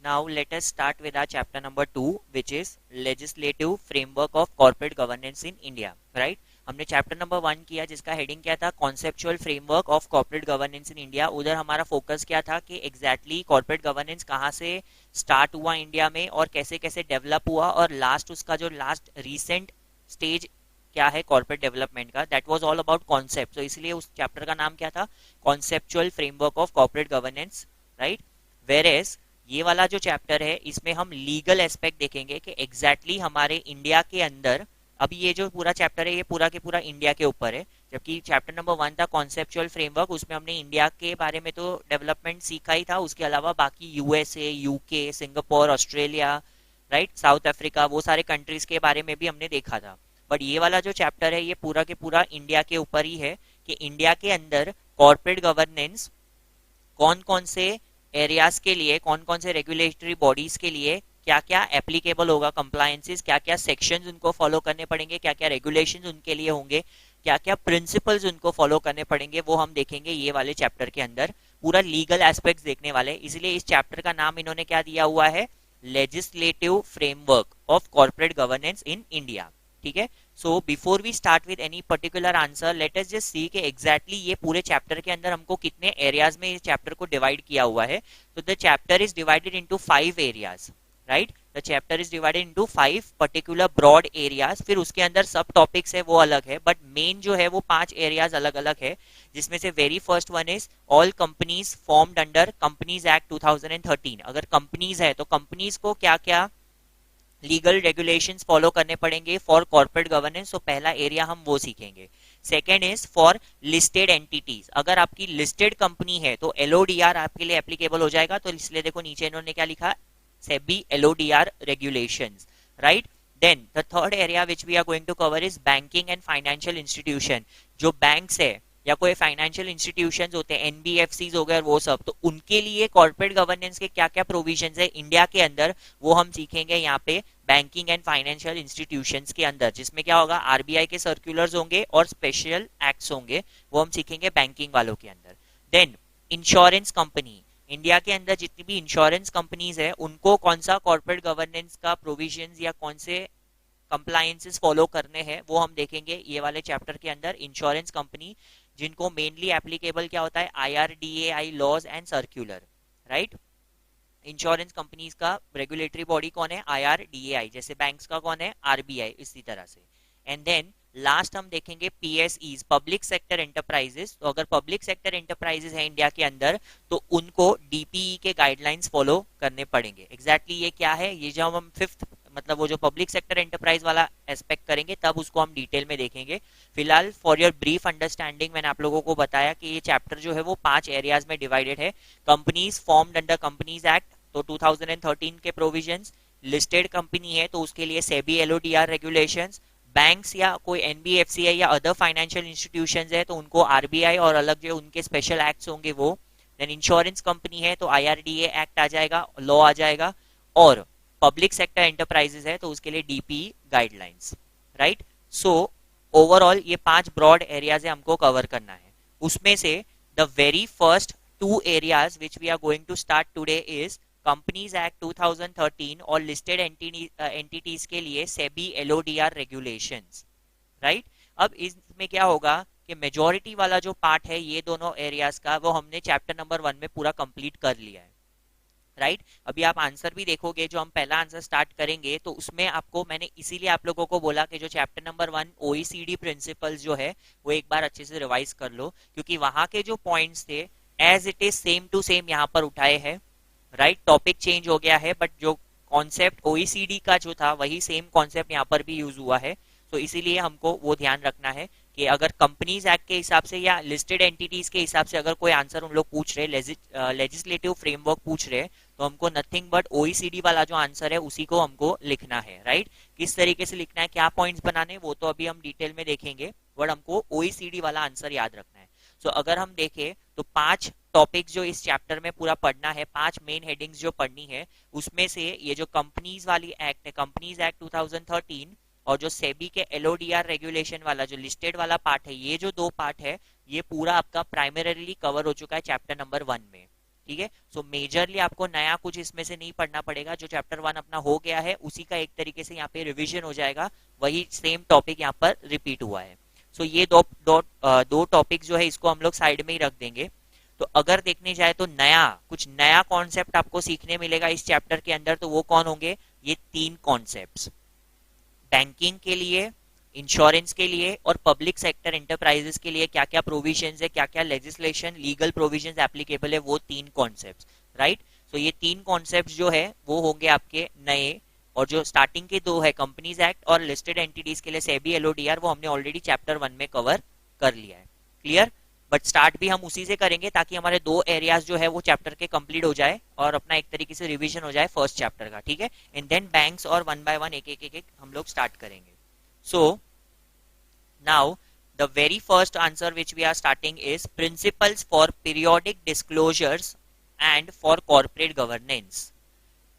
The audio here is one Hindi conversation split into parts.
Now let us start with our chapter number 2, which is legislative framework of corporate governance in India. Right? हमने चैप्टर नंबर 1 किया जिसका हेडिंग क्या था, conceptual framework of corporate governance in India. उधर हमारा फोकस क्या था कि एग्जैक्टली कॉर्पोरेट गवर्नेंस कहाँ से स्टार्ट हुआ इंडिया में और कैसे कैसे डेवलप हुआ, और लास्ट उसका जो लास्ट रीसेंट स्टेज क्या है कॉर्पोरेट डेवलपमेंट का, that was all about concept. तो इसलिए उस चैप्टर का नाम क्या था, conceptual framework of corporate governance. Right? Where ये वाला जो चैप्टर है इसमें हम लीगल एस्पेक्ट देखेंगे कि एग्जैक्टली हमारे इंडिया के अंदर, अभी ये जो पूरा चैप्टर है ये पूरा के पूरा इंडिया के ऊपर है, जबकि चैप्टर नंबर 1 था कॉन्सेप्चुअल फ्रेमवर्क, उसमें हमने इंडिया के बारे में तो डेवलपमेंट सीखा ही था, उसके अलावा बाकी USA, UK, Singapore, Australia, right, south Africa, वो सारे कंट्रीज के बारे में भी हमने देखा था। बट ये वाला जो चैप्टर है ये पूरा के पूरा इंडिया के ऊपर ही है कि इंडिया के अंदर कॉर्पोरेट गवर्नेंस कौन कौन से एरियाज के लिए, कौन कौन से रेगुलेटरी बॉडीज के लिए क्या क्या एप्लीकेबल होगा, कंप्लायंसेस, क्या क्या सेक्शंस उनको फॉलो करने पड़ेंगे, क्या क्या रेगुलेशंस उनके लिए होंगे, क्या क्या प्रिंसिपल्स उनको फॉलो करने पड़ेंगे, वो हम देखेंगे ये वाले चैप्टर के अंदर। पूरा लीगल एस्पेक्ट्स देखने वाले, इसलिए इस चैप्टर का नाम इन्होंने क्या दिया हुआ है, legislative framework of corporate governance in India. ठीक है? So before we start with any particular answer, let us just see कि एग्जैक्टली ये पूरे चैप्टर के अंदर हमको कितने एरियाज में इस चैप्टर को डिवाइड किया हुआ है। तो the chapter is divided into 5 areas. Right? The chapter is divided into 5 particular broad areas, फिर उसके अंदर सब टॉपिक्स है वो अलग है, बट मेन जो है वो 5 एरियाज अलग अलग है, जिसमें से very first one is all companies formed under companies act 2013। अगर कंपनीज है तो कंपनीज को क्या क्या लीगल रेगुलेशंस फॉलो करने पड़ेंगे फॉर कॉर्पोरेट गवर्नेंस, तो पहला एरिया हम वो सीखेंगे। Second is for listed entities, अगर आपकी लिस्टेड कंपनी है तो एलओडीआर आपके लिए एप्लीकेबल हो जाएगा, तो इसलिए देखो नीचे इन्होंने क्या लिखा, SEBI LODR regulations. Right? Then the third area which we are going to cover is banking and financial institution. जो बैंक्स है या कोई फाइनेंशियल इंस्टीट्यूशंस होते हैं, एनबीएफसीज हो गए वो सब, तो उनके लिए कॉर्पोरेट गवर्नेंस के क्या क्या प्रोविजंस है इंडिया के अंदर, वो हम सीखेंगे यहाँ पे बैंकिंग एंड फाइनेंशियल इंस्टीट्यूशंस के अंदर, जिसमें क्या होगा, आरबीआई के सर्कुलर्स होंगे और स्पेशल एक्ट्स होंगे, वो हम सीखेंगे बैंकिंग वालों के अंदर। देन इंश्योरेंस कंपनी, इंडिया के अंदर जितनी भी इंश्योरेंस कंपनीज है उनको कौन सा कॉर्पोरेट गवर्नेंस का प्रोविजंस या कौन से कंप्लायंसेस फॉलो करने हैं वो हम देखेंगे ये वाले चैप्टर के अंदर। इंश्योरेंस कंपनी जिनको मेनली एप्लीकेबल क्या होता है, IRDAI laws and circular. Right? Insurance companies का रेगुलेटरी बॉडी कौन है, आईआरडीएआई, जैसे बैंक्स का कौन है, आरबीआई, इसी तरह से। एंड देन लास्ट हम देखेंगे पीएसईज, पब्लिक सेक्टर एंटरप्राइजेस। तो अगर पब्लिक सेक्टर एंटरप्राइजेस है इंडिया के अंदर तो उनको डीपीई के गाइडलाइंस फॉलो करने पड़ेंगे। एग्जैक्टली ये क्या है, ये जब हम फिफ्थ मतलब वो जो पब्लिक सेक्टर एंटरप्राइज वाला एस्पेक्ट करेंगे तब उसको हम डिटेल में देखेंगे। फिलहाल फॉर योर ब्रीफ अंडरस्टैंडिंग मैंने आप लोगों को बताया कि ये चैप्टर जो है वो 5 एरियाज में डिवाइडेड है। Companies formed under companies act, तो 2013 के प्रोविजंस, लिस्टेड कंपनी है तो उसके लिए सेबी एलओडीआर रेगुलेशंस, बैंक्स या कोई एनबीएफसी है या अदर फाइनेंशियल इंस्टीट्यूशंस है तो उनको आरबीआई और अलग जो उनके स्पेशल एक्ट्स होंगे वो। देन इंश्योरेंस कंपनी है तो आईआरडीए एक्ट आ जाएगा, लॉ आ जाएगा, और पब्लिक सेक्टर एंटरप्राइजेस है तो उसके लिए DPE guidelines. Right? So overall ये 5 ब्रॉड एरियाज है हमको कवर करना है। उसमें से the very first 2 areas which we are going to start today is companies act 2013 और लिस्टेड एंटिटीज के लिए सेबी एलओडीआर रेगुलेशंस। राइट? अब इसमें क्या होगा कि मेजॉरिटी वाला जो पार्ट है ये दोनों एरियाज का वो हमने चैप्टर नंबर 1 में पूरा कंप्लीट कर लिया है। राइट? अभी आप आंसर भी देखोगे, जो हम पहला आंसर स्टार्ट करेंगे तो उसमें आपको मैंने इसीलिए आप लोगों को बोला कि जो चैप्टर नंबर 1 ओईसीडी प्रिंसिपल्स जो है वो एक बार अच्छे से रिवाइज कर लो, क्योंकि वहां के जो पॉइंट्स थे as it is same to same यहाँ पर उठाए हैं। राइट? टॉपिक चेंज हो गया है बट जो कॉन्सेप्ट ओईसीडी का जो था वही सेम कॉन्सेप्ट यहाँ पर भी यूज हुआ है। तो इसीलिए हमको वो ध्यान रखना है कि अगर कंपनीज एक्ट के हिसाब से या लिस्टेड एंटिटीज के हिसाब से अगर कोई आंसर उन लोग पूछ रहे, लेजिस्लेटिव फ्रेमवर्क पूछ रहे, तो हमको नथिंग बट ओईसीडी वाला जो आंसर है उसी को हमको लिखना है। राइट? किस तरीके से लिखना है, क्या पॉइंट्स बनाने, वो तो अभी हम डिटेल में देखेंगे, बट हमको ओईसीडी वाला आंसर याद रखना है। सो अगर हम देखें तो 5 टॉपिक्स जो इस चैप्टर में पूरा पढ़ना है, 5 मेन हेडिंग्स जो पढ़नी है, उसमें से ये जो कंपनीज वाली एक्ट है, कंपनीज एक्ट 2013, और जो सेबी के एलओडीआर रेगुलेशन वाला जो लिस्टेड वाला पार्ट है, ये जो 2 पार्ट है ये पूरा आपका प्राइमरीली कवर हो चुका है चैप्टर नंबर 1 में। ठीक है। सो मेजरली आपको नया कुछ इसमें से नहीं पढ़ना पड़ेगा, जो चैप्टर 1 अपना हो गया है उसी का एक तरीके से यहाँ पे रिवीजन हो जाएगा, वही सेम टॉपिक यहाँ पर रिपीट हुआ है। सो ये दो टॉपिक जो है इसको हम लोग साइड में ही रख देंगे। तो अगर देखने जाए तो कुछ नया कॉन्सेप्ट आपको सीखने मिलेगा इस चैप्टर के अंदर, तो वो कौन होंगे? ये 3 कॉन्सेप्ट्स, बैंकिंग के लिए, इंश्योरेंस के लिए और पब्लिक सेक्टर एंटरप्राइजेस के लिए क्या क्या प्रोविजंस है, क्या क्या लेजिस्लेशन लीगल प्रोविजंस एप्लीकेबल है, वो 3 कॉन्सेप्ट्स, राइट। सो ये 3 कॉन्सेप्ट्स जो है वो होंगे आपके नए, और जो स्टार्टिंग के 2 है कंपनीज एक्ट और लिस्टेड एंटिटीज के लिए सेबी एलओडीआर, वो हमने ऑलरेडी चैप्टर 1 में कवर कर लिया है। क्लियर? बट स्टार्ट भी हम उसी से करेंगे ताकि हमारे 2 एरियाज जो है वो चैप्टर के कंप्लीट हो जाए और अपना एक तरीके से रिवीजन हो जाए फर्स्ट चैप्टर का, ठीक है। एंड देन बैंक्स और 1 बाय 1 एक हम लोग स्टार्ट करेंगे। So now the very first answer which we are starting is principles for periodic disclosures and for corporate governance.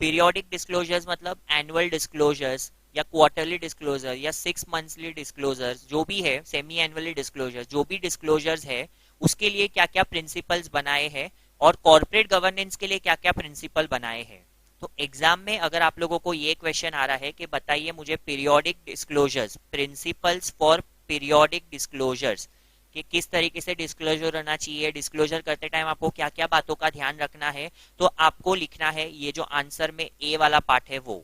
Periodic disclosures मतलब annual disclosures या क्वार्टरली डिस्क्लोजर या 6 मंथली डिस्क्लोजर्स, जो भी है सेमी एनुअली डिस्क्लोजर, जो भी डिस्क्लोजर्स है उसके लिए क्या क्या प्रिंसिपल्स बनाए हैं और कॉर्पोरेट गवर्नेंस के लिए क्या क्या प्रिंसिपल बनाए हैं। तो एग्जाम में अगर आप लोगों को ये क्वेश्चन आ रहा है कि बताइए मुझे periodic disclosures, principles for periodic disclosures, कि किस तरीके से डिस्क्लोजर होना चाहिए, डिस्क्लोजर करते टाइम आपको क्या क्या बातों का ध्यान रखना है, तो आपको लिखना है ये जो आंसर में ए वाला पार्ट है वो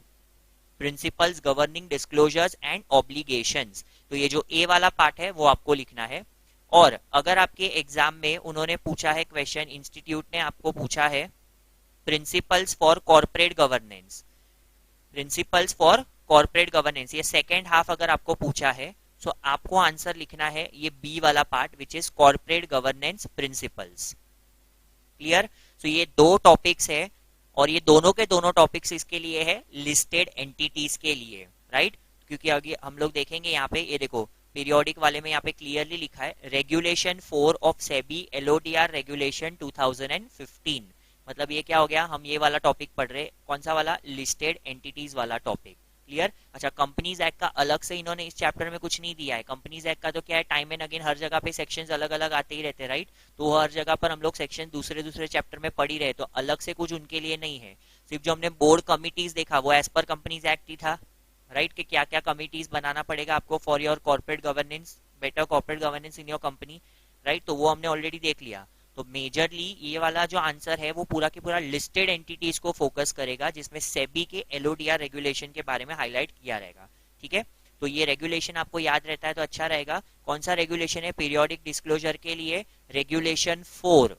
principles governing disclosures and obligations. तो ये जो ए वाला पार्ट है वो आपको लिखना है। और अगर आपके एग्जाम में उन्होंने पूछा है क्वेश्चन, इंस्टीट्यूट ने आपको पूछा है principles for corporate governance, principles for corporate governance, ये सेकेंड हाफ अगर आपको पूछा है, सो आपको आंसर लिखना है ये बी वाला part which is corporate governance principles. Clear? So ये 2 टॉपिक्स है और ये दोनों के दोनों टॉपिक्स इसके लिए है लिस्टेड एंटिटीज के लिए, राइट। क्योंकि आगे हम लोग देखेंगे यहाँ पे, ये देखो पीरियोडिक वाले में यहाँ पे क्लियरली लिखा है regulation 4 of SEBI LODR regulation 2015, मतलब ये क्या हो गया, हम ये वाला टॉपिक पढ़ रहे, कौन सा वाला? लिस्टेड एंटिटीज वाला टॉपिक। क्लियर? अच्छा, कंपनीज एक्ट का अलग से इन्होंने इस चैप्टर में कुछ नहीं दिया है। कंपनीज एक्ट का तो क्या है, टाइम एंड अगेन हर जगह पे सेक्शंस अलग अलग आते ही रहते हैं, राइट। तो हर जगह पर हम लोग सेक्शन दूसरे दूसरे चैप्टर में पढ़ ही रहे, तो अलग से कुछ उनके लिए नहीं है। सिर्फ जो हमने बोर्ड कमिटीज देखा वो एज पर कंपनीज एक्ट ही था, राइट, कि क्या क्या कमिटीज बनाना पड़ेगा आपको for your corporate governance, better corporate governance in your company, right. तो वो हमने ऑलरेडी देख लिया। तो मेजरली ये वाला जो आंसर है वो पूरा के पूरा लिस्टेड एंटिटीज को फोकस करेगा, जिसमें सेबी के एलओडीआर रेगुलेशन के बारे में हाईलाइट किया रहेगा, ठीक है। तो ये रेगुलेशन आपको याद रहता है तो अच्छा रहेगा। कौन सा रेगुलेशन है पीरियोडिक डिस्क्लोजर के लिए? Regulation 4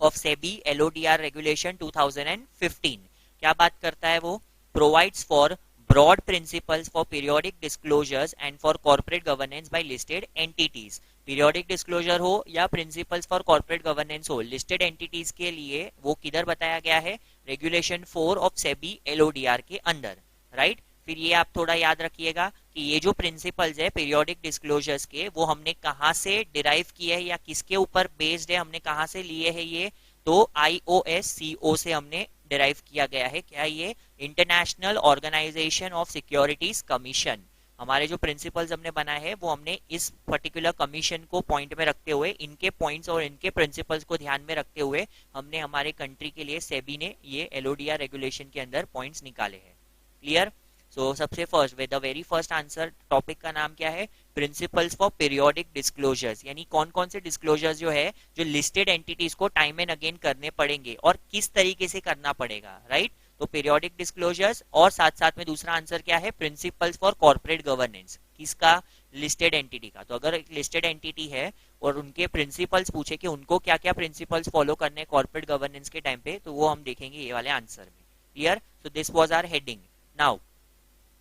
of SEBI LODR regulation 2015। क्या बात करता है वो? Provides for broad principles for periodic disclosures and for corporate governance by listed entities। Periodic disclosure हो या प्रिंसिपल्स फॉर कॉर्पोरेट गवर्नेंस हो, लिस्टेड एंटिटीज के लिए वो किधर बताया गया है? रेगुलेशन 4 ऑफ सेबी एलओडीआर के अंदर, राइट। फिर ये आप थोड़ा याद रखिएगा कि ये जो प्रिंसिपल्स है पीरियोडिक डिस्क्लोजर्स के, वो हमने कहाँ से डिराइव किए हैं या किसके ऊपर बेस्ड है, हमने कहाँ से लिए हैं ये? तो IOSCO से हमने डिराइव किया गया है। क्या ये? International organisation of securities Commission. हमारे जो प्रिंसिपल्स हमने बनाए हैं वो हमने इस पर्टिकुलर कमीशन को पॉइंट में रखते हुए, इनके पॉइंट्स और इनके प्रिंसिपल्स को ध्यान में रखते हुए हमने हमारे कंट्री के लिए सेबी ने ये एलओडीआर रेगुलेशन के अंदर पॉइंट्स निकाले हैं। क्लियर? सो सबसे first with the very first answer, topic का नाम क्या है? प्रिंसिपल्स फॉर पीरियोडिक डिस्क्लोजर्स, यानी कौन कौन से डिस्क्लोजर्स जो है जो लिस्टेड एंटिटीज को टाइम एंड अगेन करने पड़ेंगे और किस तरीके से करना पड़ेगा, राइट। तो पीरियोडिक डिस्क्लोजर्स और साथ साथ में दूसरा आंसर क्या है? Principles for corporate governance. किसका? लिस्टेड एंटिटी का। तो अगर एक लिस्टेड एंटिटी है और उनके प्रिंसिपल्स पूछे कि उनको क्या क्या प्रिंसिपल्स फॉलो करने कॉर्पोरेट गवर्नेंस के टाइम पे, तो वो हम देखेंगे ये वाले आंसर में। Clear? So this was our heading. Now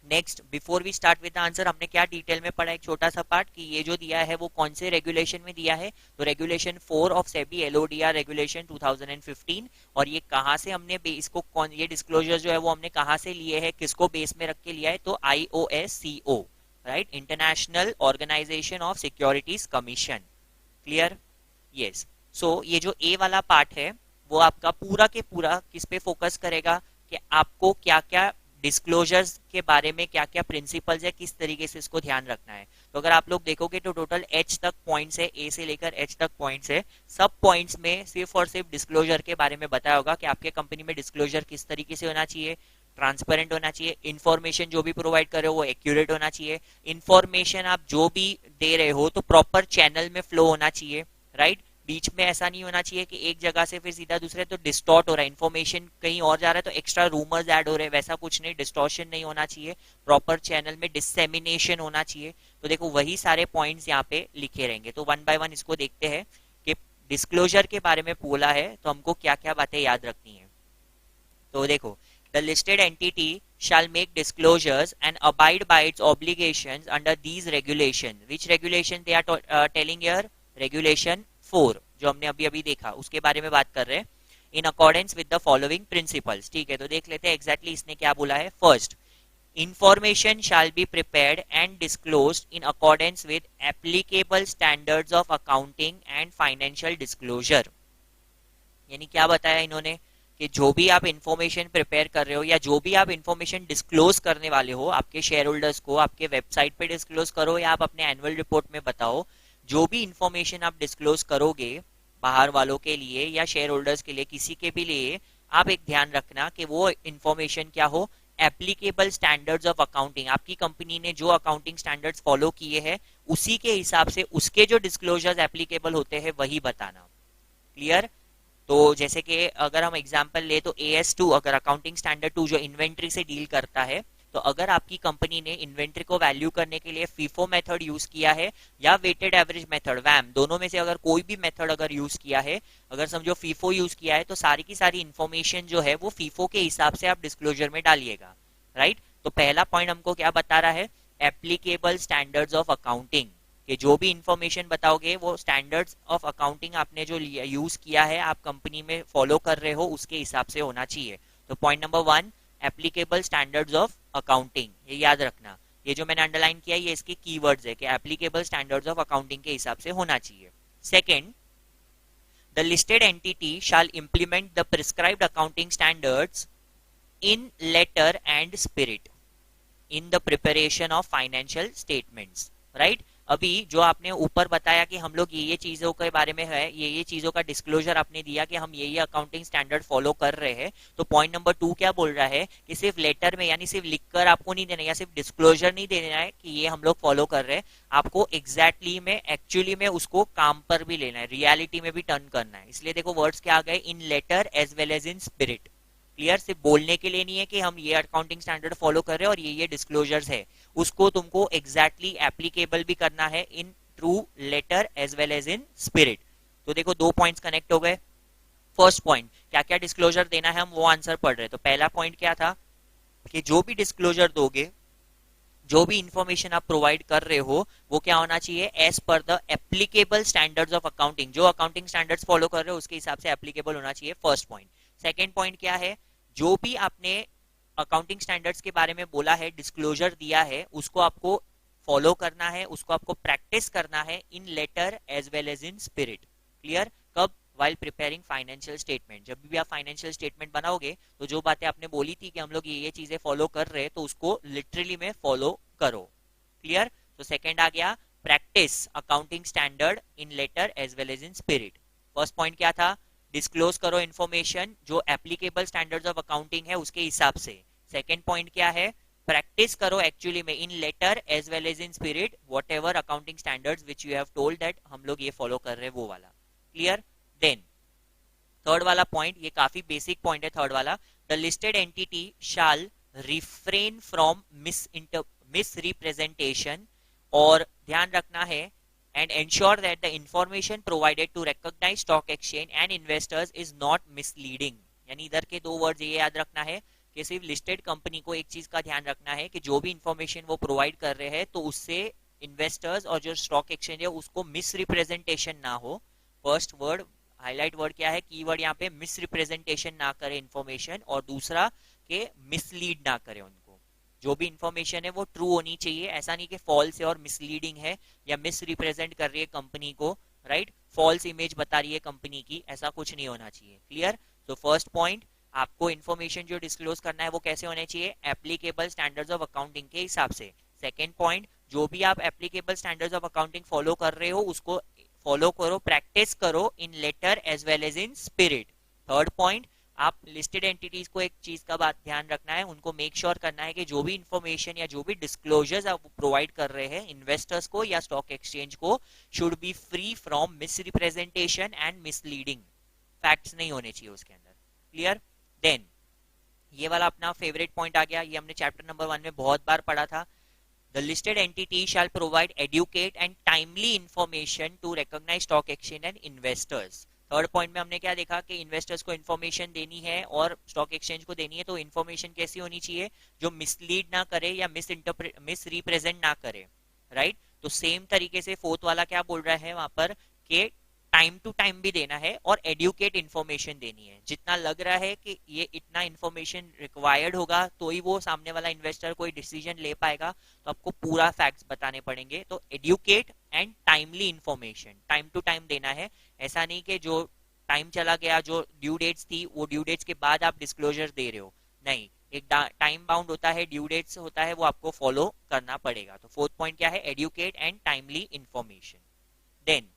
next, before we start with the answer, हमने क्या डिटेल में पढ़ा, एक छोटा सा पार्ट, कि ये जो दिया है वो कौन से रेगुलेशन में दिया है? तो regulation 4 of SEBI LODR regulation 2015। और ये कहाँ से हमने इसको, कौन ये डिस्क्लोजर जो है वो हमने कहाँ से लिए है, किसको बेस में रख के लिया है? तो IOSCO, right, international organisation of securities commission. Clear? Yes. So ये जो ए वाला पार्ट है वो आपका पूरा के पूरा किस पे फोकस करेगा कि आपको क्या क्या डिस्क्लोजर्स के बारे में क्या क्या प्रिंसिपल्स है, किस तरीके से इसको ध्यान रखना है। तो अगर आप लोग देखोगे तो टोटल एच तक पॉइंट्स है, ए से लेकर एच तक पॉइंट्स है। सब पॉइंट्स में सिर्फ और सिर्फ डिस्क्लोजर के बारे में बताया होगा कि आपके कंपनी में डिस्क्लोजर किस तरीके से होना चाहिए, ट्रांसपेरेंट होना चाहिए, इन्फॉर्मेशन जो भी प्रोवाइड कर रहे हो वो एक्यूरेट होना चाहिए, इन्फॉर्मेशन आप जो भी दे रहे हो तो प्रॉपर चैनल में फ्लो होना चाहिए, राइट। बीच में ऐसा नहीं होना चाहिए कि एक जगह से फिर सीधा दूसरे तो डिस्टॉर्ट हो रहा है, इन्फॉर्मेशन कहीं और जा रहा है तो एक्स्ट्रा रूमर्स ऐड हो रहे हैं, वैसा कुछ नहीं, डिस्टॉर्शन नहीं होना चाहिए, प्रॉपर चैनल में डिसेमिनेशन होना चाहिए। तो देखो वही सारे पॉइंट्स यहाँ पे लिखे रहेंगे। तो वन बाय वन इसको देखते हैं कि डिस्क्लोजर के बारे में बोला है तो हमको क्या क्या बातें याद रखनी है। तो देखो, the listed entity shall make disclosures and abide by its obligations under these regulations. Which regulation they are telling here? Regulation 4 जो हमने अभी अभी देखा उसके बारे में बात कर रहे हैं। In accordance with the following principles. ठीक है, तो देख लेते हैं exactly इसने क्या बोला है। First, information shall be prepared and disclosed in accordance with applicable standards of accounting and financial disclosure. यानी क्या बताया इन्होंने कि जो भी आप इंफॉर्मेशन प्रिपेयर कर रहे हो या जो भी आप इंफॉर्मेशन डिस्क्लोज करने वाले हो आपके शेयर होल्डर्स को, आपके वेबसाइट पे डिस्क्लोज करो या आप अपने एनुअल रिपोर्ट में बताओ, जो भी इंफॉर्मेशन आप डिस्क्लोज करोगे बाहर वालों के लिए या शेयर होल्डर्स के लिए, किसी के भी लिए, आप एक ध्यान रखना कि वो इंफॉर्मेशन क्या हो, एप्लीकेबल स्टैंडर्ड्स ऑफ अकाउंटिंग, आपकी कंपनी ने जो अकाउंटिंग स्टैंडर्ड्स फॉलो किए हैं उसी के हिसाब से उसके जो डिस्क्लोजर्स एप्लीकेबल होते हैं वही बताना। क्लियर। तो जैसे कि अगर हम एग्जांपल ले तो AS2 अगर अकाउंटिंग स्टैंडर्ड 2 जो इन्वेंट्री से डील करता है, तो अगर आपकी कंपनी ने इन्वेंट्री को वैल्यू करने के लिए फीफो मेथड यूज किया है या वेटेड एवरेज मेथड वैम, दोनों में से अगर कोई भी मेथड अगर यूज किया है, अगर समझो फीफो यूज किया है तो सारी की सारी इंफॉर्मेशन जो है वो फीफो के हिसाब से आप डिस्क्लोजर में डालिएगा, राइट। तो पहला पॉइंट हमको क्या बता रहा है, एप्लीकेबल स्टैंडर्ड्स ऑफ अकाउंटिंग, कि जो भी इंफॉर्मेशन बताओगे वो स्टैंडर्ड्स ऑफ अकाउंटिंग आपने जो यूज किया है, आप कंपनी में फॉलो कर रहे हो उसके हिसाब से होना चाहिए। तो point number 1, applicable standards of accounting, ये याद रखना। ये जो मैंने अंडरलाइन किया ये इसके कीवर्ड्स है कि एप्लीकेबल स्टैंडर्ड्स ऑफ अकाउंटिंग के हिसाब से होना चाहिए। Second, the listed entity shall implement the prescribed accounting standards in letter and spirit in the preparation of financial statements, right. अभी जो आपने ऊपर बताया कि हम लोग ये चीजों के बारे में है, ये चीजों का डिस्क्लोजर आपने दिया कि हम ये अकाउंटिंग स्टैंडर्ड फॉलो कर रहे हैं, तो पॉइंट नंबर 2 क्या बोल रहा है कि सिर्फ लेटर में यानी सिर्फ लिखकर आपको नहीं देना या सिर्फ डिस्क्लोजर नहीं देना है कि ये हम लोग फॉलो कर रहे हैं, आपको एग्जैक्टली में एक्चुअली में उसको काम पर भी लेना है, रियलिटी में भी टर्न करना है। इसलिए देखो वर्ड्स क्या आ गए, in letter as well as in spirit. Clear, सिर्फ बोलने के लिए नहीं है कि हम ये अकाउंटिंग स्टैंडर्ड फॉलो कर रहे हैं और ये डिस्क्लोजर्स है, उसको तुमको एग्जैक्टली एप्लीकेबल भी करना है in true letter as well as in spirit. तो देखो 2 पॉइंट्स कनेक्ट हो गए। फर्स्ट पॉइंट, क्या क्या डिस्क्लोजर देना है हम वो आंसर पढ़ रहे हैं। तो पहला पॉइंट क्या था कि जो भी डिस्क्लोजर दोगे, जो भी इंफॉर्मेशन आप प्रोवाइड कर रहे हो वो क्या होना चाहिए, as per the applicable standards of accounting, जो अकाउंटिंग स्टैंडर्ड्स फॉलो कर रहे हो उसके हिसाब से एप्लीकेबल होना चाहिए। First point. सेकंड पॉइंट क्या है, जो भी आपने अकाउंटिंग स्टैंडर्ड्स के बारे में बोला है, डिस्क्लोजर दिया है, उसको आपको फॉलो करना है, उसको आपको प्रैक्टिस करना है in letter as well as in spirit. Clear. कब, वाइल प्रिपेयरिंग फाइनेंशियल स्टेटमेंट, जब भी आप फाइनेंशियल स्टेटमेंट बनाओगे तो जो बातें आपने बोली थी कि हम लोग ये चीजें फॉलो कर रहे हैं तो उसको लिटरली में फॉलो करो। क्लियर। तो सेकंड आ गया, practice accounting standard in letter as well as in spirit. First point क्या था, डिस्क्लोज करो इंफॉर्मेशन जो एप्लीकेबल स्टैंडर्ड्स ऑफ अकाउंटिंग है उसके हिसाब से। सेकंड पॉइंट क्या है, प्रैक्टिस करो एक्चुअली में in letter as well as in spirit whatever accounting standards which you have told that हम लोग ये फॉलो कर रहे हैं वो वाला। क्लियर। देन थर्ड वाला पॉइंट, ये काफी बेसिक पॉइंट है थर्ड वाला, the listed entity shall refrain from misrepresentation, और ध्यान रखना है and ensure that the information provided to recognize stock exchange and investors is not misleading। यानी इधर के 2 वर्ड्स ये याद रखना है कि सिर्फ लिस्टेड कंपनी को एक चीज का ध्यान रखना है कि जो भी इंफॉर्मेशन वो प्रोवाइड कर रहे हैं तो उससे इन्वेस्टर्स और जो स्टॉक एक्सचेंज है उसको मिस रिप्रेजेंटेशन ना हो। फर्स्ट वर्ड हाईलाइट वर्ड क्या है, कीवर्ड यहाँ पे मिस रिप्रेजेंटेशन ना करे इंफॉर्मेशन, और दूसरा के मिसलीड ना करे उनको। जो भी इंफॉर्मेशन है वो ट्रू होनी चाहिए, ऐसा नहीं कि फॉल्स है और मिसलीडिंग है या मिस रिप्रेजेंट कर रही है कंपनी को, राइट, फॉल्स इमेज बता रही है कंपनी की, ऐसा कुछ नहीं होना चाहिए। क्लियर। तो फर्स्ट पॉइंट आपको इन्फॉर्मेशन जो डिस्क्लोज करना है वो कैसे होने चाहिए, एप्लीकेबल स्टैंडर्ड्स ऑफ अकाउंटिंग के हिसाब से। सेकेंड पॉइंट, जो भी आप applicable standards of accounting follow कर रहे हो उसको फॉलो करो, प्रैक्टिस करो in letter as well as in spirit. Third point, आप लिस्टेड एंटिटीज को एक चीज का बात ध्यान रखना है, उनको मेक श्योर करना है कि जो भी इंफॉर्मेशन या जो भी डिस्क्लोजर्स आप प्रोवाइड कर रहे हैं इन्वेस्टर्स को या स्टॉक एक्सचेंज को should be free from miss representation and misleading facts नहीं होने चाहिए उसके अंदर। क्लियर? देन ये वाला अपना फेवरेट पॉइंट आ गया, ये हमने चैप्टर नंबर 1 में बहुत बार पढ़ा था। The listed entity shall provide educate and timely information to recognize stock exchange and investors। Third point में हमने क्या देखा कि इन्वेस्टर्स को इन्फॉर्मेशन देनी है और स्टॉक एक्सचेंज को देनी है, तो इन्फॉर्मेशन कैसी होनी चाहिए, जो मिसलीड ना करे या मिस रिप्रेजेंट ना करे, राइट। तो सेम तरीके से फोर्थ वाला क्या बोल रहा है वहां पर कि टाइम टू टाइम भी देना है और एडुकेट इन्फॉर्मेशन देनी है। जितना लग रहा है कि ये इतना इन्फॉर्मेशन रिक्वायर्ड होगा तो ही वो सामने वाला इन्वेस्टर कोई डिसीजन ले पाएगा, तो आपको पूरा फैक्ट्स बताने पड़ेंगे। तो adequate and timely information, time to time देना है। ऐसा नहीं कि जो टाइम चला गया, जो ड्यू डेट्स थी वो ड्यू डेट्स के बाद आप डिस्क्लोजर दे रहे हो, नहीं, एक टाइम बाउंड होता है, ड्यू डेट्स होता है, वो आपको फॉलो करना पड़ेगा। तो फोर्थ पॉइंट क्या है, adequate and timely information. Then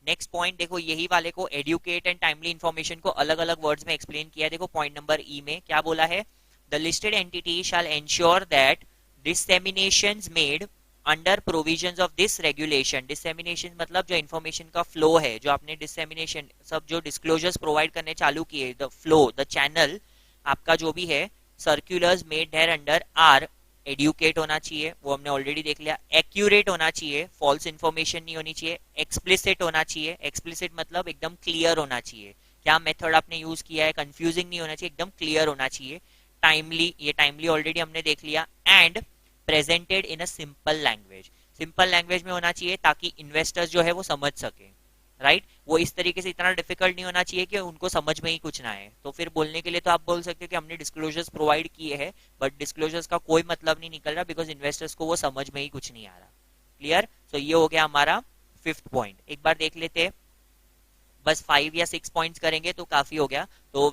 next point देखो, यही वाले को एडुकेट एंड टाइमली इन्फॉर्मेशन को अलग अलग वर्ड्स में एक्सप्लेन किया। देखो पॉइंट नंबर ई में क्या बोला है, the listed entity shall ensure that disseminations made under provisions of this regulation. Dissemination मतलब जो इन्फॉर्मेशन का फ्लो है, जो आपने डिसेमिनेशन सब जो डिस्क्लोजर्स प्रोवाइड करने चालू किए, द फ्लो, द चैनल आपका जो भी है, circulars made thereunder are adequate होना चाहिए, वो हमने ऑलरेडी देख लिया। एक्यूरेट होना चाहिए, फॉल्स इंफॉर्मेशन नहीं होनी चाहिए। एक्सप्लिसिट होना चाहिए, एक्सप्लिसिट मतलब एकदम क्लियर होना चाहिए, क्या मेथड आपने यूज किया है, कंफ्यूजिंग नहीं होना चाहिए, एकदम क्लियर होना चाहिए। टाइमली, ये टाइमली ऑलरेडी हमने देख लिया। And presented in a simple language, simple language में होना चाहिए ताकि इन्वेस्टर्स जो है वो समझ सके, राइट। वो इस तरीके से इतना डिफिकल्ट नहीं होना चाहिए कि उनको समझ में ही कुछ ना आए। तो फिर बोलने के लिए तो आप बोल सकते हो कि हमने डिस्क्लोजर्स प्रोवाइड किए हैं, बट डिस्क्लोजर्स का कोई मतलब नहीं निकल रहा बिकॉज इन्वेस्टर्स को वो समझ में ही कुछ नहीं आ रहा। क्लियर? सो ये हो गया हमारा फिफ्थ पॉइंट। एक बार देख लेते हैं, बस 5 या 6 पॉइंट्स करेंगे तो काफी हो गया। तो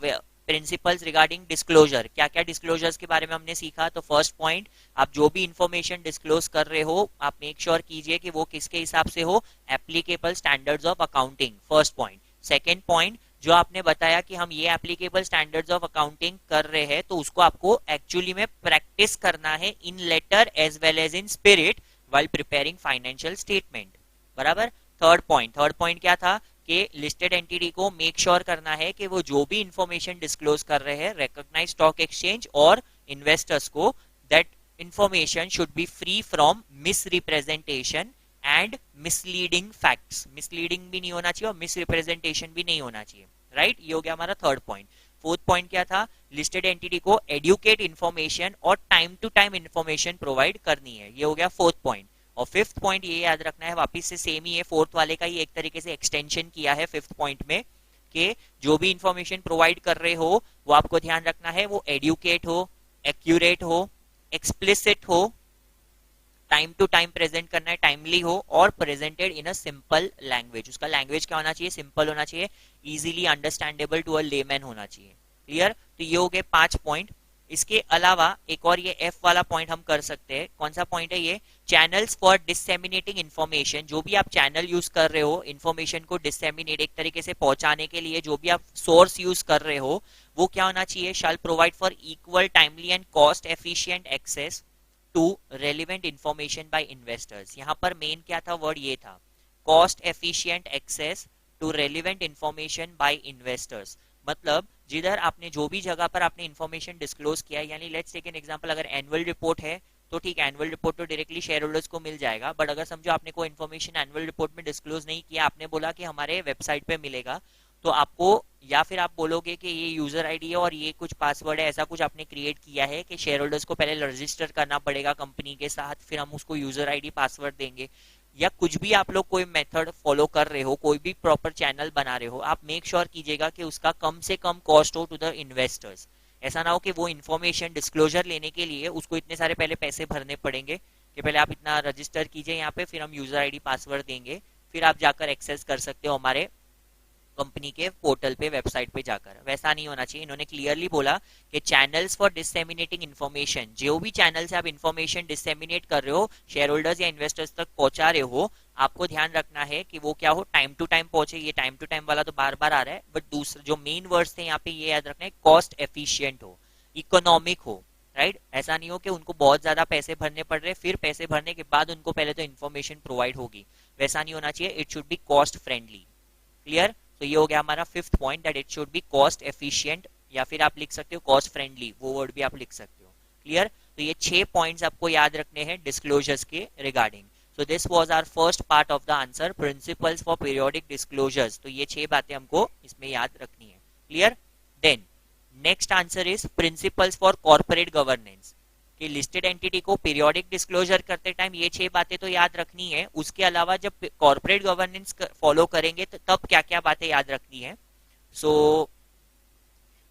प्रिंसिपल्स रिगार्डिंग डिस्क्लोजर, क्या क्या डिस्क्लोजर्स के बारे में हमने सीखा। तो फर्स्ट पॉइंट, आप जो भी इंफॉर्मेशन डिस्क्लोज कर रहे हो आप मेक श्योर कीजिए कि वो किसके हिसाब से हो, applicable standards of accounting, first point. Second point, जो आपने बताया कि हम ये एप्लीकेबल स्टैंडर्ड्स ऑफ अकाउंटिंग कर रहे हैं तो उसको आपको एक्चुअली में प्रैक्टिस करना है in letter as well as in spirit while preparing financial statement, बराबर। थर्ड पॉइंट क्या था कि लिस्टेड एंटिटी को मेक श्योर करना है कि वो जो भी इंफॉर्मेशन डिस्क्लोज कर रहे हैं रिकॉग्नाइज स्टॉक एक्सचेंज और इन्वेस्टर्स को, that information should be free from miss representation and misleading facts. Misleading भी नहीं होना चाहिए और मिस रिप्रेजेंटेशन भी नहीं होना चाहिए, राइट। ये हो गया हमारा थर्ड पॉइंट। फोर्थ पॉइंट क्या था, लिस्टेड एंटिटी को एडुकेट इंफॉर्मेशन और time to time information provide करनी है, ये हो गया फोर्थ पॉइंट। और फिफ्थ पॉइंट ये याद रखना है, वापिस से सेम ही है, फोर्थ वाले का ही एक तरीके से एक्सटेंशन किया है फिफ्थ पॉइंट में, कि जो भी इंफॉर्मेशन प्रोवाइड कर रहे हो वो आपको ध्यान रखना है वो एडुकेट हो, एक्यूरेट हो, एक्सप्लिसिट हो, टाइम टू टाइम प्रेजेंट करना है, टाइमली हो और presented in a simple language. उसका लैंग्वेज क्या होना चाहिए, सिंपल होना चाहिए, easily understandable to a layman होना चाहिए। क्लियर? तो ये हो गए 5 पॉइंट। इसके अलावा एक और ये एफ वाला पॉइंट हम कर सकते हैं। कौन सा पॉइंट है ये, चैनल्स फॉर डिसेमिनेटिंग इन्फॉर्मेशन। जो भी आप चैनल यूज कर रहे हो इन्फॉर्मेशन को डिसेमिनेट एक तरीके से पहुंचाने के लिए, जो भी आप सोर्स यूज कर रहे हो वो क्या होना चाहिए, shall provide for equal timely and cost efficient access to relevant information by investors. यहाँ पर मेन क्या था, वर्ड ये था, cost efficient access to relevant information by investors. मतलब जिधर आपने जो भी जगह पर आपने इंफॉर्मेशन डिस्क्लोज किया है, यानी लेट्स टेक एन एग्जांपल, अगर एनुअल रिपोर्ट है तो ठीक है, एनुअल रिपोर्ट तो डायरेक्टली शेयर होल्डर्स को मिल जाएगा, बट अगर समझो आपने कोई इन्फॉर्मेशन एनुअल रिपोर्ट में डिस्क्लोज नहीं किया, आपने बोला कि हमारे वेबसाइट पे मिलेगा, तो आपको, या फिर आप बोलोगे कि ये यूजर आईडी है और ये कुछ पासवर्ड है, ऐसा कुछ आपने क्रिएट किया है कि शेयर होल्डर्स को पहले रजिस्टर करना पड़ेगा कंपनी के साथ, फिर हम उसको यूजर आईडी पासवर्ड देंगे, या कुछ भी आप लोग कोई मेथड फॉलो कर रहे हो, कोई भी प्रॉपर चैनल बना रहे हो, आप मेक श्योर कीजिएगा कि उसका कम से कम कॉस्ट हो टू द इन्वेस्टर्स। ऐसा ना हो कि वो इन्फॉर्मेशन डिस्क्लोजर लेने के लिए उसको इतने सारे पहले पैसे भरने पड़ेंगे कि पहले आप इतना रजिस्टर कीजिए यहाँ पे, फिर हम यूजर आईडी पासवर्ड देंगे, फिर आप जाकर एक्सेस कर सकते हो हमारे कंपनी के पोर्टल पे वेबसाइट पे जाकर। वैसा नहीं होना चाहिए। इन्होंने क्लियरली बोला कि चैनल्स फॉर डिसेमिनेटिंग इन्फॉर्मेशन, जो भी चैनल से आप इन्फॉर्मेशन डिसेमिनेट कर रहे हो, शेयर होल्डर्स या इन्वेस्टर्स तक पहुंचा रहे हो, आपको ध्यान रखना है कि वो क्या हो, टाइम टू टाइम पहुंचे। ये टाइम टू टाइम वाला तो बार बार आ रहा है, बट दूसरा जो मेन वर्ड्स थे यहाँ पे ये याद रखना है, कॉस्ट एफिशिएंट हो, इकोनॉमिक हो, राइट। ऐसा नहीं हो कि उनको बहुत ज्यादा पैसे भरने पड़ रहे, फिर पैसे भरने के बाद उनको पहले तो इन्फॉर्मेशन प्रोवाइड होगी, वैसा नहीं होना चाहिए। It should B cost friendly. Clear. तो ये हो गया हमारा fifth point, that it should B cost efficient, या फिर आप लिख सकते हो कॉस्ट फ्रेंडली, वो वर्ड भी आप लिख सकते हो। क्लियर। तो ये 6 पॉइंट्स आपको याद रखने हैं डिस्क्लोजर्स के regarding. So this was our first part of the answer, principles for periodic disclosures. तो ये 6 बातें हमको इसमें याद रखनी है। Clear. Then next answer is principles for corporate governance, कि लिस्टेड एंटिटी को पीरियोडिक डिस्क्लोजर करते टाइम ये 6 बातें तो याद रखनी है। उसके अलावा जब कॉर्पोरेट गवर्नेंस फॉलो करेंगे तो तब क्या क्या बातें याद रखनी है। सो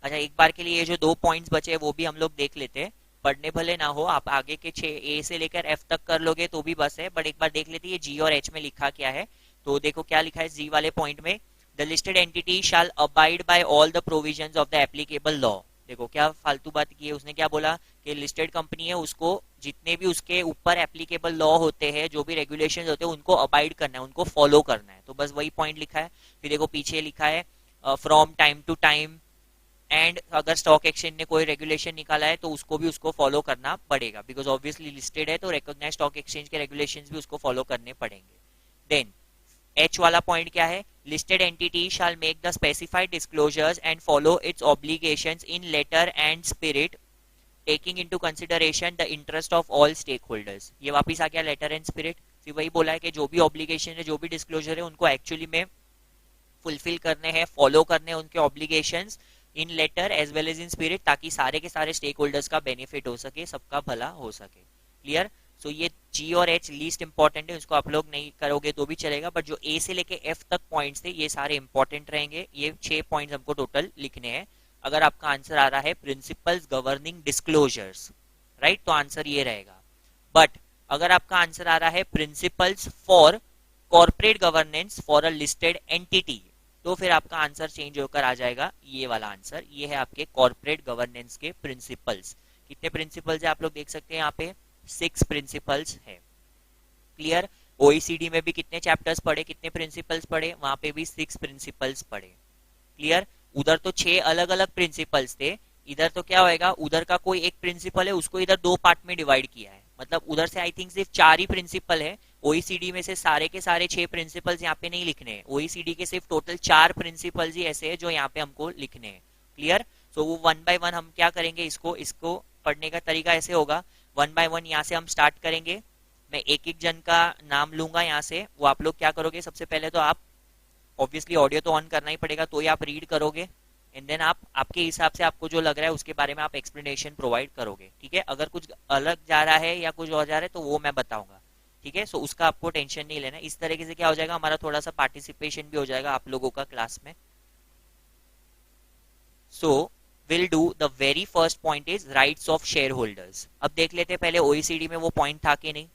अच्छा, एक बार के लिए ये जो 2 पॉइंट्स बचे वो भी हम लोग देख लेते हैं। पढ़ने भले ना हो, आप आगे के 6 ए से लेकर एफ तक कर लोगे तो भी बस है, बट एक बार देख लेते हैं जी और एच में लिखा क्या है। तो देखो क्या लिखा है जी वाले पॉइंट में, the listed entity shall abide by all the provisions of the applicable law. देखो क्या फालतू बात की है, उसने क्या बोला कि लिस्टेड कंपनी है, उसको जितने भी उसके ऊपर एप्लीकेबल लॉ होते हैं, जो भी रेगुलेशंस होते हैं, उनको अबाइड करना है, उनको फॉलो करना है। तो बस वही पॉइंट लिखा है। फिर देखो पीछे लिखा है from time to time, and अगर स्टॉक एक्सचेंज ने कोई रेगुलेशन निकाला है तो उसको भी उसको फॉलो करना पड़ेगा, बिकॉज ऑब्वियसली लिस्टेड है तो रिकॉग्नाइज्ड स्टॉक एक्सचेंज के रेगुलेशंस भी उसको फॉलो करने पड़ेंगे। देन एच वाला पॉइंट क्या है, listed entity shall make the specified disclosures and follow its obligations in letter and spirit, taking into consideration the interest of all stakeholders. ये वापिस आ गया लेटर एंड स्पिरिट। फिर वही बोला है कि जो भी ऑब्लिगेशन है, जो भी डिस्क्लोजर है, उनको एक्चुअली में फुलफिल करने हैं, फॉलो करने हैं उनके obligations in letter as well as in spirit, ताकि सारे के सारे स्टेक होल्डर्स का बेनिफिट हो सके, सबका भला हो सके। क्लियर। सो ये जी और एच लीस्ट इंपॉर्टेंट है, उसको आप लोग नहीं करोगे तो भी चलेगा, बट जो ए से लेके एफ तक पॉइंट्स थे ये सारे इंपॉर्टेंट रहेंगे। ये 6 पॉइंट्स हमको टोटल लिखने हैं। अगर आपका आंसर आ रहा है प्रिंसिपल्स गवर्निंग डिस्क्लोजर्स, राइट, तो आंसर ये रहेगा। बट अगर आपका आंसर आ रहा है principles for corporate governance for a listed entity, तो फिर आपका आंसर चेंज होकर आ जाएगा ये वाला आंसर। ये है आपके कॉर्पोरेट गवर्नेंस के प्रिंसिपल्स। कितने प्रिंसिपल्स है आप लोग देख सकते हैं यहाँ पे, 6 प्रिंसिपल्स है। क्लियर। ओईसीडी में भी कितने चैप्टर्स पढ़े, कितने प्रिंसिपल्स पढ़े, वहां पे भी 6 प्रिंसिपल्स पढ़े। क्लियर। उधर तो 6 अलग अलग प्रिंसिपल्स थे, इधर तो क्या होएगा, उधर का कोई एक प्रिंसिपल है, उसको इधर 2 पार्ट में डिवाइड किया है, मतलब उधर से आई थिंक सिर्फ 4 ही प्रिंसिपल है। ओईसीडी में से सारे के सारे 6 प्रिंसिपल्स यहाँ पे नहीं लिखने हैं, ओईसीडी के सिर्फ टोटल 4 प्रिंसिपल्स ही ऐसे हैं जो यहाँ पे हमको लिखने हैं। क्लियर। सो वो 1 बाय 1 हम क्या करेंगे, इसको पढ़ने का तरीका ऐसे होगा, 1 बाय 1 यहाँ से हम स्टार्ट करेंगे। मैं एक एक जन का नाम लूंगा यहाँ से, वो आप लोग क्या करोगे, सबसे पहले तो आप ऑब्वियसली ऑडियो तो ऑन करना ही पड़ेगा, तो ही आप रीड करोगे, एंड देन आप आपके हिसाब से आपको जो लग रहा है उसके बारे में आप एक्सप्लेनेशन प्रोवाइड करोगे। ठीक है। अगर कुछ अलग जा रहा है या कुछ और जा रहा है तो वो मैं बताऊंगा। ठीक है। सो उसका आपको टेंशन नहीं लेना। इस तरीके से क्या हो जाएगा, हमारा थोड़ा सा पार्टिसिपेशन भी हो जाएगा आप लोगों का क्लास में। So will do the very first point is rights of share holders. अब देख लेते हैं पहले ओईसीडी में वो पॉइंट था कि नहीं,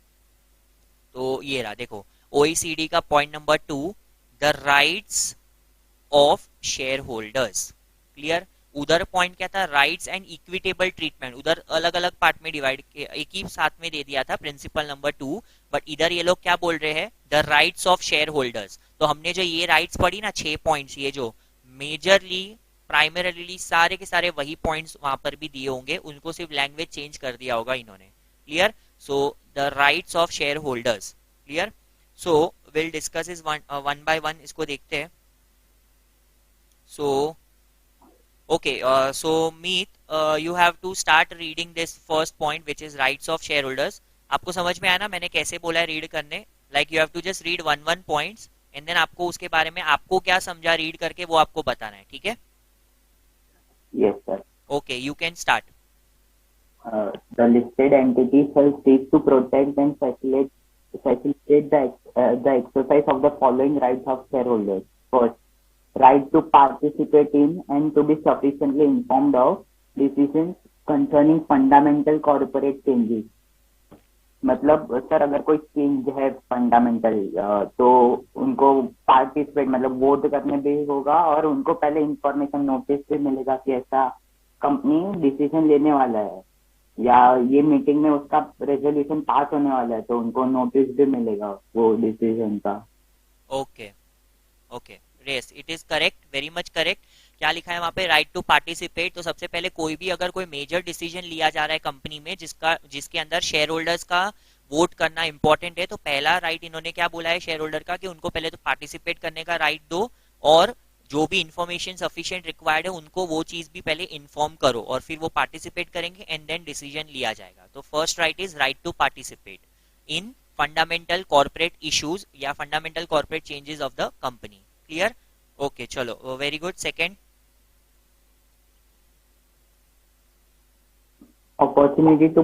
तो ये रहा, देखो ओईसीडी का point number 2, the rights of share holders. Clear. उधर पॉइंट क्या था, राइट्स एंड इक्विटेबल ट्रीटमेंट, उधर अलग अलग पार्ट में डिवाइड, एक ही साथ में दे दिया था प्रिंसिपल नंबर 2, बट इधर ये लोग क्या बोल रहे हैं, the rights of share holders. तो हमने जो ये राइट्स पढ़ी ना 6 पॉइंट्स, ये जो मेजरली प्राइमरीली सारे के सारे वही पॉइंट्स वहां पर भी दिए होंगे, उनको सिर्फ लैंग्वेज चेंज कर दिया होगा इन्होंने। Clear. So the rights of share holders. Clear. So will discuss is one by one, इसको देखते हैं। So, okay, so Meet, you have to start reading this first point, which is rights of shareholders. आपको समझ में आया ना मैंने कैसे बोला है रीड करने, like you have to just read one points and then आपको उसके बारे में आपको क्या समझा रीड करके वो आपको बताना है। ठीक है। Yes, sir. Okay, you can start. The listed entity shall seek to protect and facilitate the exercise of the following rights of shareholders. First, right to participate in and to be sufficiently informed of decisions concerning fundamental corporate changes. मतलब सर अगर कोई चेंज है फंडामेंटल, तो उनको पार्टिसिपेट मतलब वोट करने भी होगा और उनको पहले इंफॉर्मेशन नोटिस भी मिलेगा कि ऐसा कंपनी डिसीजन लेने वाला है या ये मीटिंग में उसका रेजोल्यूशन पास होने वाला है, तो उनको नोटिस भी मिलेगा वो डिसीजन का। Okay okay, yes it is correct, very much correct. क्या लिखा है वहां पे? Right to participate. तो सबसे पहले कोई भी अगर कोई मेजर डिसीजन लिया जा रहा है कंपनी में जिसके अंदर शेयर होल्डर्स का वोट करना इंपॉर्टेंट है, तो पहला राइट इन्होंने क्या बोला है शेयर होल्डर का, कि उनको पहले तो पार्टिसिपेट करने का राइट दो, और जो भी इंफॉर्मेशन सफिशिएंट रिक्वायर्ड है उनको वो चीज भी पहले इन्फॉर्म करो, और फिर वो पार्टिसिपेट करेंगे एंड देन डिसीजन लिया जाएगा। तो first right is right to participate in fundamental corporate issues या fundamental corporate changes of the company. Clear? Okay चलो, very good. Second? Opportunity to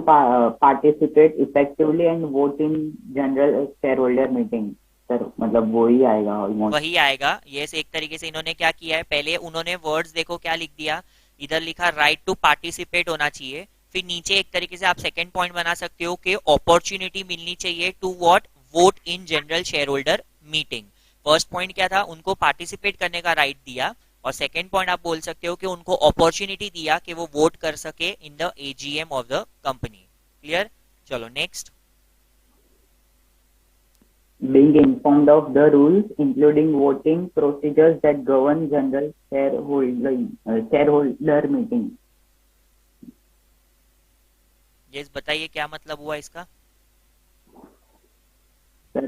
participate effectively and vote in general shareholder meeting। Sir मतलब वो ही आएगा ऑलमोस्ट। वही आएगा, यस। एक तरीके से इन्होंने क्या किया है, पहले उन्होंने वर्ड्स देखो क्या लिख दिया, इधर लिखा राइट टू पार्टिसिपेट होना चाहिए, फिर नीचे एक तरीके से आप सेकंड पॉइंट बना सकते हो कि अपॉर्चुनिटी मिलनी चाहिए to what, vote in general shareholder meeting. First point क्या था, उनको पार्टिसिपेट करने का राइट दिया, और सेकंड पॉइंट आप बोल सकते हो कि उनको अपॉर्चुनिटी दिया कि वो वोट कर सके in the AGM of the company. Clear? चलो next. Being informed of the rules including voting procedures that govern general shareholder meeting। Yes बताइए क्या मतलब हुआ इसका? सर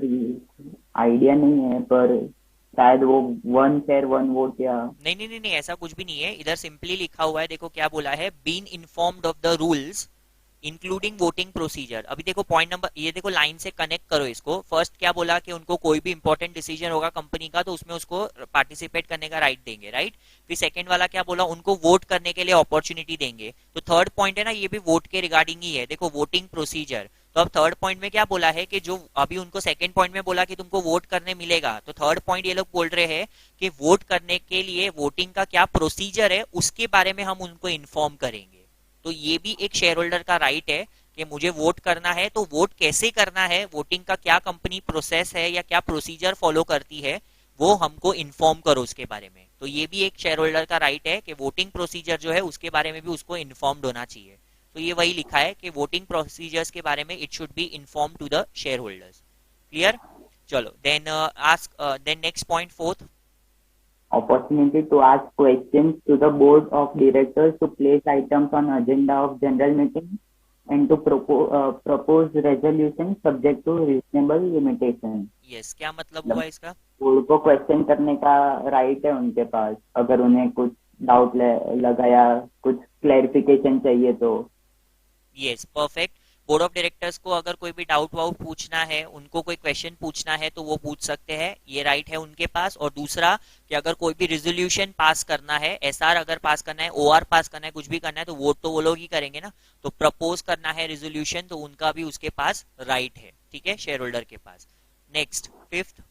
आइडिया नहीं है, पर शायद वो वन शेयर वन वोट या। नहीं नहीं नहीं नहीं, ऐसा कुछ भी नहीं है, इधर सिंपली लिखा हुआ है, देखो क्या बोला है, been informed of the rules including voting procedure. अभी देखो पॉइंट नंबर, ये देखो लाइन से कनेक्ट करो इसको। फर्स्ट क्या बोला कि उनको कोई भी इंपॉर्टेंट डिसीजन होगा कंपनी का तो उसमें उसको पार्टिसिपेट करने का राइट देंगे, राइट। फिर सेकंड वाला क्या बोला, उनको वोट करने के लिए अपॉर्चुनिटी देंगे। तो थर्ड पॉइंट है ना, ये भी वोट के रिगार्डिंग ही है, देखो वोटिंग प्रोसीजर। तो अब थर्ड पॉइंट में क्या बोला है कि जो अभी उनको सेकंड पॉइंट में बोला कि तुमको वोट करने मिलेगा, तो थर्ड पॉइंट ये लोग बोल रहे हैं कि वोट करने के लिए वोटिंग का क्या प्रोसीजर है उसके बारे में हम उनको इन्फॉर्म करेंगे। तो ये भी एक शेयर होल्डर का राइट है कि मुझे वोट करना है, तो वोट कैसे करना है, वोटिंग का क्या कंपनी प्रोसेस है या क्या प्रोसीजर फॉलो करती है, वो हमको इन्फॉर्म करो उसके बारे में। तो ये भी एक शेयर होल्डर का राइट है कि वोटिंग प्रोसीजर जो है उसके बारे में भी उसको इन्फॉर्म्ड होना चाहिए। तो ये वही लिखा है कि वोटिंग प्रोसीजर्स के बारे में it should be inform to the shareholders. Clear? चलो then ask, then next point fourth. Opportunity to ask questions to the board of directors to place items on agenda of general meeting and to propose resolution subject to reasonable limitation। Yes, क्या मतलब हुआ इसका? बोर्ड को क्वेश्चन करने का राइट है उनके पास, अगर उन्हें कुछ डाउट लगा या कुछ क्लैरिफिकेशन चाहिए तो। Yes perfect. Board of directors को अगर कोई भी डाउट वाउट पूछना है, उनको कोई क्वेश्चन पूछना है तो वो पूछ सकते हैं, ये राइट है उनके पास। और दूसरा कि अगर कोई भी रेजोल्यूशन पास करना है, एसआर अगर पास करना है, ओआर पास करना है, कुछ भी करना है, तो वोट तो वो लोग ही करेंगे ना। तो प्रपोज करना है रेजोल्यूशन तो उनका भी उसके पास राइट है, ठीक है, शेयर होल्डर के पास। Next fifth.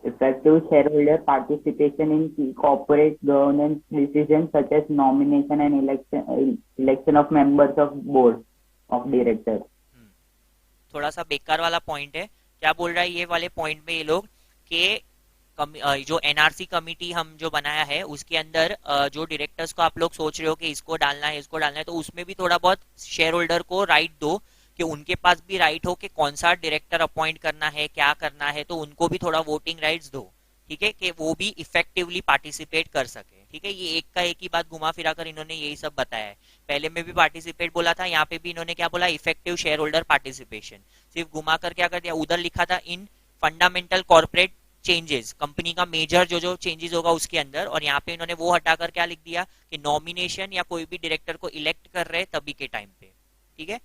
Effective shareholder participation in key corporate governance decisions such as nomination and election of members of board of directors। थोड़ा सा बेकार वाला पॉइंट है। क्या बोल रहा है ये वाले पॉइंट में ये लोग कि जो एनआरसी कमिटी हम जो बनाया है उसके अंदर जो डायरेक्टर्स को आप लोग सोच रहे हो कि इसको डालना है इसको डालना है, तो उसमें भी थोड़ा बहुत शेयर होल्डर को राइट दो कि उनके पास भी राइट हो कि कौन सा डायरेक्टर अपॉइंट करना है, क्या करना है, तो उनको भी थोड़ा वोटिंग राइट्स दो, ठीक है, कि वो भी इफेक्टिवली पार्टिसिपेट कर सके। ठीक है, ये एक का एक ही बात घुमा फिरा कर इन्होंने यही सब बताया है। पहले में भी पार्टिसिपेट बोला था, यहाँ पे भी इन्होंने क्या बोला, इफेक्टिव शेयर होल्डर पार्टिसिपेशन। सिर्फ घुमा कर क्या कर दिया, उधर लिखा था इन फंडामेंटल कॉर्पोरेट चेंजेस, कंपनी का मेजर जो जो चेंजेस होगा उसके अंदर, और यहाँ पे इन्होंने वो हटाकर क्या लिख दिया कि नॉमिनेशन या कोई भी डायरेक्टर को इलेक्ट कर रहे तभी के टाइम पे। ठीक है,